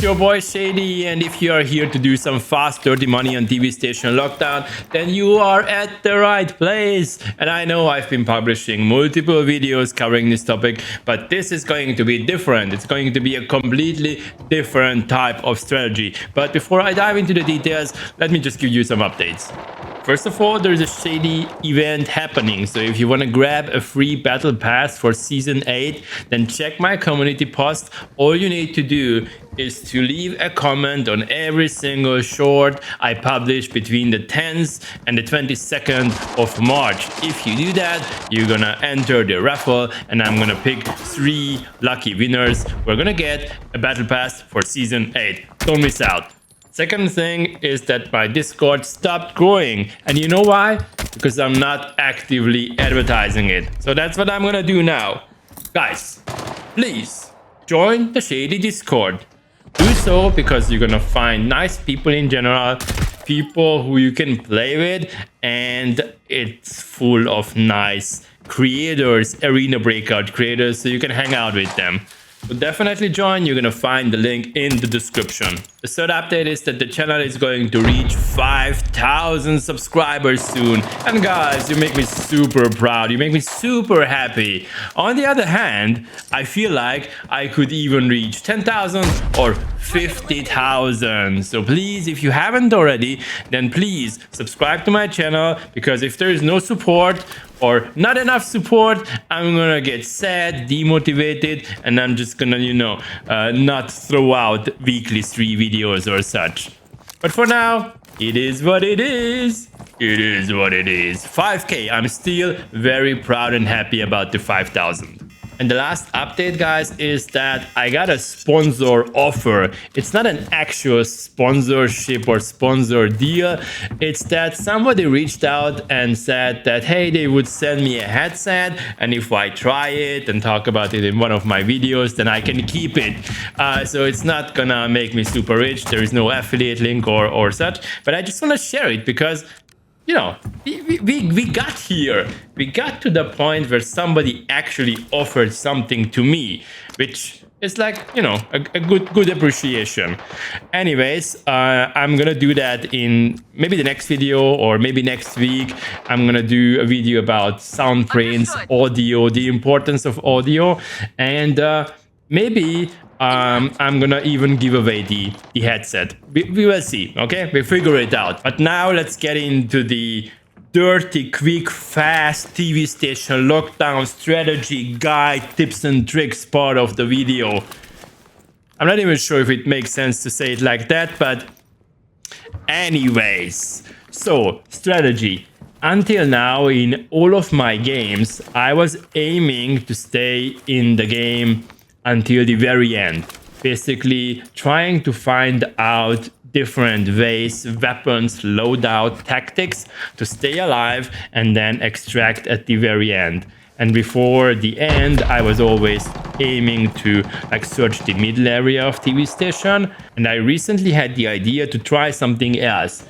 it's your boy Shady, and if you are here to do some fast dirty money on TV station lockdown, then you are at the right place. And I know I've been publishing multiple videos covering this topic, but this is going to be different. It's going to be a completely different type of strategy. But before I dive into the details, let me just give you some updates. First of all, there's a Shady event happening, so if you want to grab a free battle pass for season 8, then check my community post. All you need to do is to leave a comment on every single short I publish between the 10th and the 22nd of March. If you do that, you're gonna enter the raffle and I'm gonna pick 3 lucky winners. We're gonna get a battle pass for season 8. Don't miss out. Second thing is that my Discord stopped growing, and you know why? Because I'm not actively advertising it. So that's what I'm gonna do now. Guys, please join the Shady Discord. Do so because you're gonna find nice people in general, people who you can play with, and it's full of nice creators, arena breakout creators, so you can hang out with them. So definitely join. You're gonna find the link in the description. The third update is that the channel is going to reach 5,000 subscribers soon. And guys, you make me super proud. You make me super happy. On the other hand, I feel like I could even reach 10,000 or 50,000. So please, if you haven't already, then please subscribe to my channel, because if there is no support or not enough support, I'm gonna get sad, demotivated, and I'm just gonna, not throw out weekly 3 videos or such. But for now, it is what it is. It is what it is. 5K, I'm still very proud and happy about the 5,000. And the last update, guys, is that I got a sponsor offer. It's not an actual sponsorship or sponsor deal. It's that somebody reached out and said that, hey, they would send me a headset, and if I try it and talk about it in one of my videos, then I can keep it. So it's not gonna make me super rich. There is no affiliate link or such, but I just want to share it because we got here. We got to the point where somebody actually offered something to me, which is like, a good appreciation. Anyways, I'm gonna do that in maybe the next video, or maybe next week. I'm gonna do a video about soundtrains, audio, the importance of audio, and maybe I'm gonna even give away the headset. We will see, okay? We'll figure it out. But now let's get into the dirty, quick, fast TV station lockdown strategy guide, tips and tricks part of the video. I'm not even sure if it makes sense to say it like that, but anyways. So, strategy. Until now, in all of my games, I was aiming to stay in the game until the very end, basically trying to find out different ways, weapons, loadout, tactics to stay alive and then extract at the very end. And before the end, I was always aiming to search the middle area of TV station, and I recently had the idea to try something else.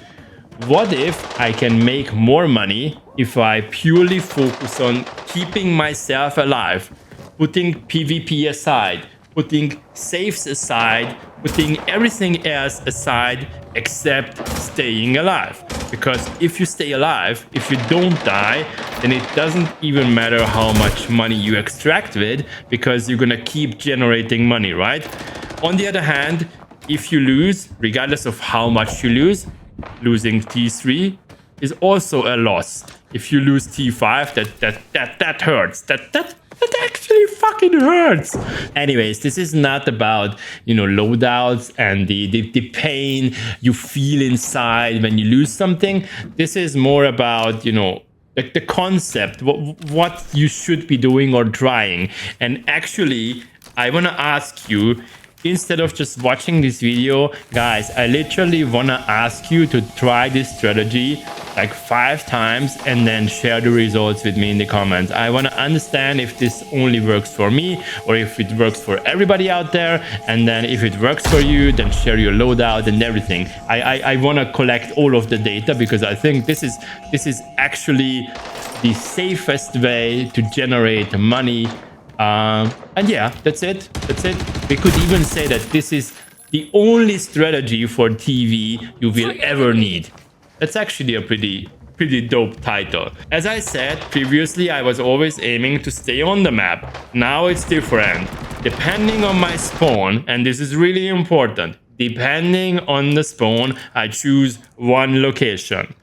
What if I can make more money if I purely focus on keeping myself alive? Putting PvP aside, putting safes aside, putting everything else aside except staying alive. Because if you stay alive, if you don't die, then it doesn't even matter how much money you extract with, because you're gonna keep generating money, right? On the other hand, if you lose, regardless of how much you lose, losing T3 is also a loss. If you lose T5, that hurts. That actually fucking hurts. Anyways, this is not about, loadouts and the pain you feel inside when you lose something. This is more about, the concept, what you should be doing or trying. And actually, I want to ask you, instead of just watching this video, guys, I literally want to ask you to try this strategy 5 times and then share the results with me in the comments. I want to understand if this only works for me or if it works for everybody out there, and then if it works for you, then share your loadout and everything. I want to collect all of the data, because I think this is actually the safest way to generate money. And yeah, that's it. We could even say that this is the only strategy for TV you will ever need. That's actually a pretty dope title. As I said previously, I was always aiming to stay on the map. Now it's different. Depending on my spawn, and this is really important, depending on the spawn, I choose one location.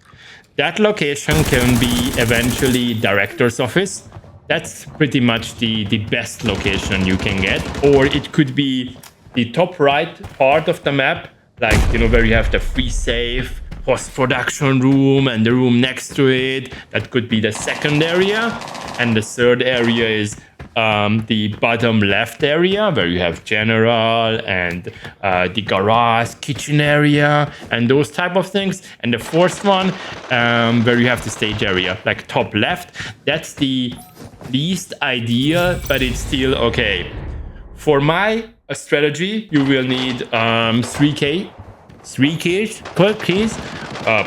That location can be eventually director's office. That's pretty much the best location you can get. Or it could be the top right part of the map, like, you know, where you have the free save, post-production room, and the room next to it. That could be the second area. And the third area is the bottom left area, where you have general and the garage, kitchen area, and those type of things. And the fourth one, where you have the stage area, like top left. That's the least ideal, but it's still okay. For my strategy, you will need 3 keys,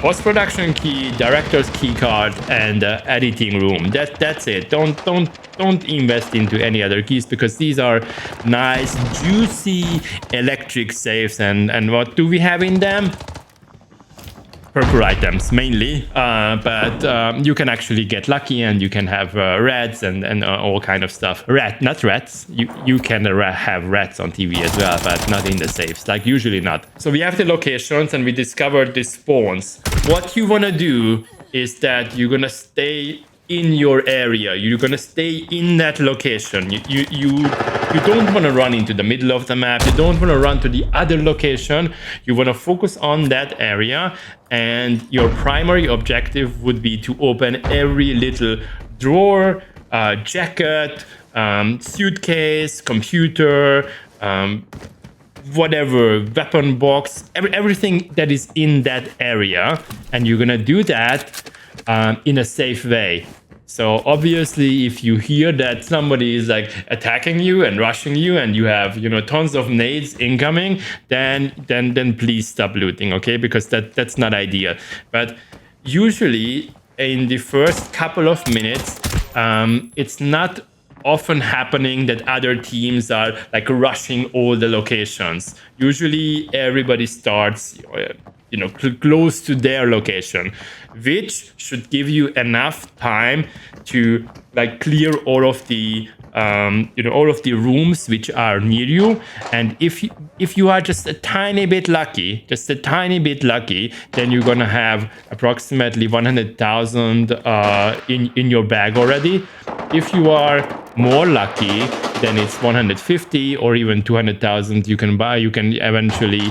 post-production key, director's key card, and editing room. That's it. Don't invest into any other keys, because these are nice, juicy electric safes. And what do we have in them? Purple items mainly, but you can actually get lucky, and you can have rats and all kind of stuff. Not rats. You can have rats on TV as well, but not in the safes. Like, usually not. So we have the locations, and we discovered the spawns. What you wanna do is that you're gonna stay in your area. You're gonna stay in that location. You don't want to run into the middle of the map. You don't want to run to the other location. You want to focus on that area, and your primary objective would be to open every little drawer, jacket, suitcase, computer, whatever, weapon box, everything that is in that area. And you're gonna do that in a safe way. So obviously, if you hear that somebody is like attacking you and rushing you, and you have, you know, tons of nades incoming, then please stop looting, okay? Because that's not ideal. But usually in the first couple of minutes, it's not often happening that other teams are like rushing all the locations. Usually everybody starts, you know, close to their location, which should give you enough time to like clear all of the all of the rooms which are near you. And if you are just a tiny bit lucky, then you're gonna have approximately 100,000 in your bag already. If you are more lucky, then it's 150 or even 200,000 you can buy. You can eventually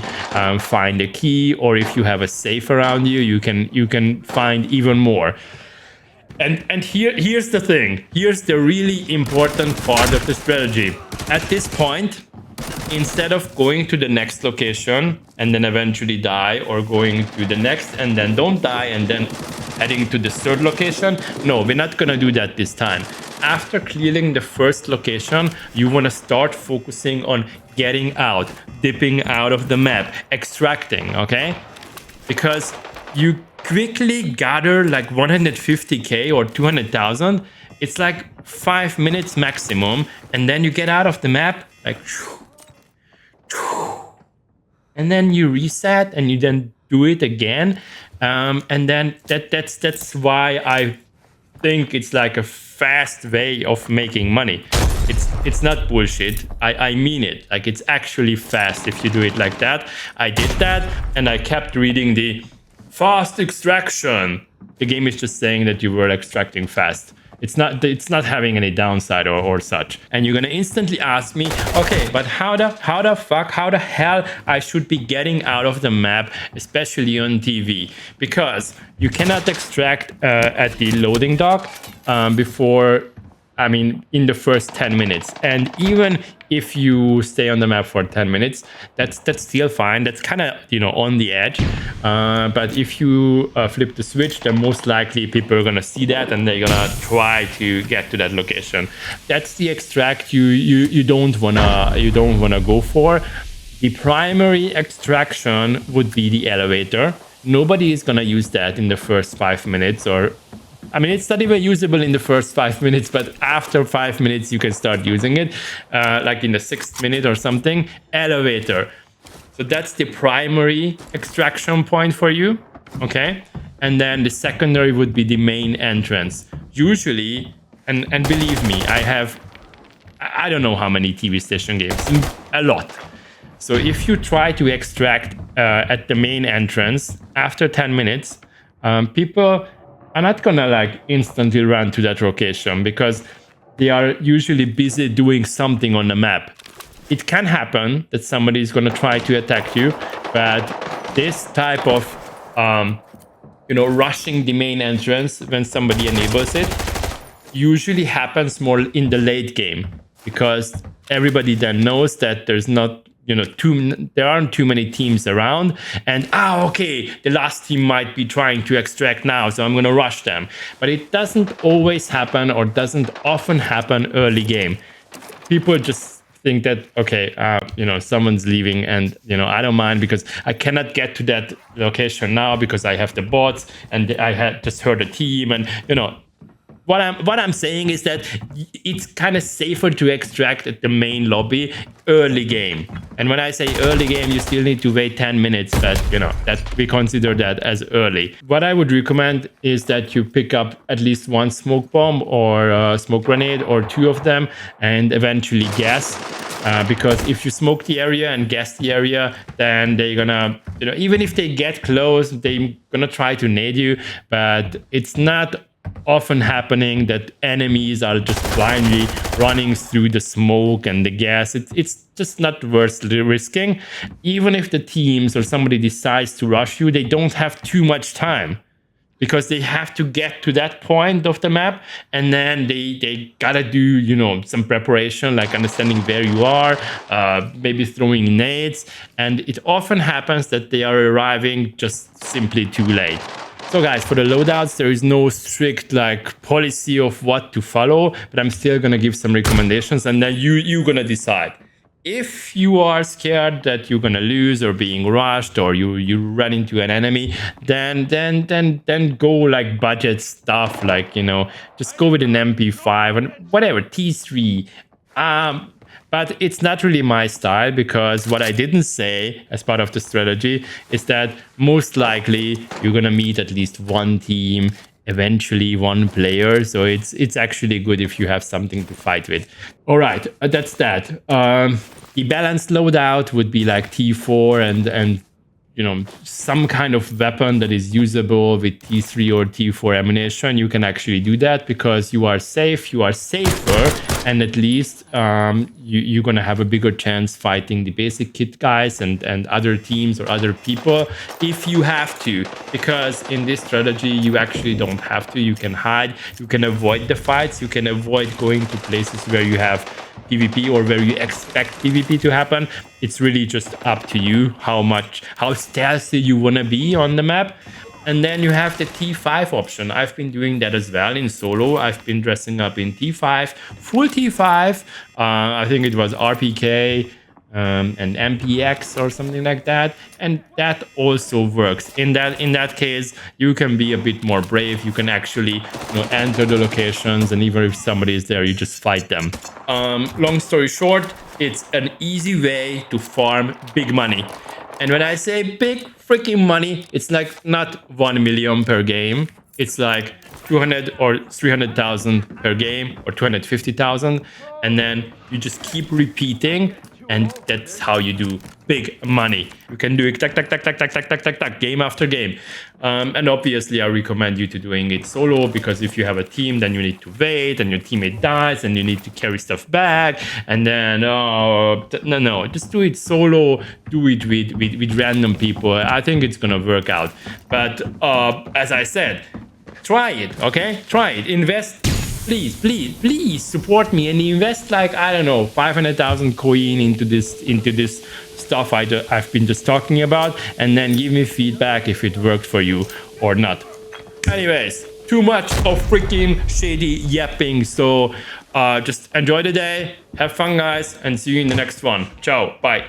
find a key, or if you have a safe around you, you can find even more. And here's the thing. Here's the really important part of the strategy. At this point, instead of going to the next location and then eventually die, or going to the next and then don't die and then heading to the third location, no, we're not gonna do that this time. After clearing the first location, you want to start focusing on getting out, dipping out of the map, extracting, okay? Because you quickly gather like 150k or 200,000. It's like 5 minutes maximum, and then you get out of the map like, and then you reset and you then do it again, and then that's why I think it's like a fast way of making money. It's not bullshit. I mean it. Like, it's actually fast if you do it like that. I did that, and I kept reading the fast extraction. The game is just saying that you were extracting fast. It's not having any downside or such. And you're gonna instantly ask me, okay, but how the hell I should be getting out of the map, especially on TV? Because you cannot extract at the loading dock before, I mean, in the first 10 minutes. And even if you stay on the map for 10 minutes, that's still fine. That's kind of, you know, on the edge. But if you flip the switch, then most likely people are gonna see that, and they're gonna try to get to that location. That's the extract you don't wanna go for. The primary extraction would be the elevator. Nobody is gonna use that in the first 5 minutes, or I mean, it's not even usable in the first 5 minutes, but after 5 minutes, you can start using it, like in the 6th minute or something. Elevator. So that's the primary extraction point for you, okay? And then the secondary would be the main entrance. Usually, and believe me, I don't know how many TV station games, a lot. So if you try to extract at the main entrance after 10 minutes, people are not gonna like instantly run to that location because they are usually busy doing something on the map. It can happen that somebody is gonna try to attack you, but this type of rushing the main entrance when somebody enables it usually happens more in the late game, because everybody then knows that there's not there aren't too many teams around, and okay, the last team might be trying to extract now, so I'm gonna rush them. But it doesn't always happen, or doesn't often happen early game. People just think that okay, someone's leaving, and I don't mind because I cannot get to that location now because I have the bots and I had just heard a team, and what I'm saying is that it's kind of safer to extract at the main lobby early game. And when I say early game, you still need to wait 10 minutes, but that we consider that as early. What I would recommend is that you pick up at least one smoke bomb or a smoke grenade, or two of them, and eventually gas. Because if you smoke the area and gas the area, then they're gonna, even if they get close, they're gonna try to nade you, but it's not often happening that enemies are just blindly running through the smoke and the gas. It's just not worth risking. Even if the teams or somebody decides to rush you, they don't have too much time, because they have to get to that point of the map, and then they gotta do some preparation, like understanding where you are, maybe throwing nades, and it often happens that they are arriving just simply too late. So guys, for the loadouts, there is no strict like policy of what to follow, but I'm still gonna give some recommendations, and then you're gonna decide. If you are scared that you're gonna lose or being rushed, or you run into an enemy, then go like budget stuff, like just go with an MP5 and whatever, T3. But it's not really my style, because what I didn't say as part of the strategy is that most likely you're gonna meet at least one team, eventually one player. So it's actually good if you have something to fight with. All right, that's that. The balanced loadout would be like T4 and some kind of weapon that is usable with T3 or T4 ammunition. You can actually do that because you are safe, you are safer, and at least you're gonna have a bigger chance fighting the basic kit guys and other teams or other people if you have to, because in this strategy you actually don't have to. You can hide, you can avoid the fights, you can avoid going to places where you have PvP or where you expect PvP to happen. It's really just up to you how stealthy you want to be on the map. And then you have the T5 option. I've been doing that as well in solo. I've been dressing up in T5, full T5. I think it was RPK and MPX or something like that, and that also works. In that case, you can be a bit more brave. You can actually enter the locations, and even if somebody is there, you just fight them. Long story short, it's an easy way to farm big money. And when I say big freaking money, it's like not 1 million per game. It's like 200 or 300,000 per game, or 250,000, and then you just keep repeating. And that's how you do big money. You can do it tack, game after game. And obviously, I recommend you to doing it solo, because if you have a team, then you need to wait, and your teammate dies, and you need to carry stuff back. And then, no, just do it solo. Do it with random people. I think it's gonna work out. But as I said, try it, okay? Try it. Invest. Please support me and invest like, I don't know, 500,000 coin into this stuff I've been just talking about, and then give me feedback if it worked for you or not. Anyways, too much of freaking shady yapping. So just enjoy the day, have fun guys, and see you in the next one. Ciao, bye.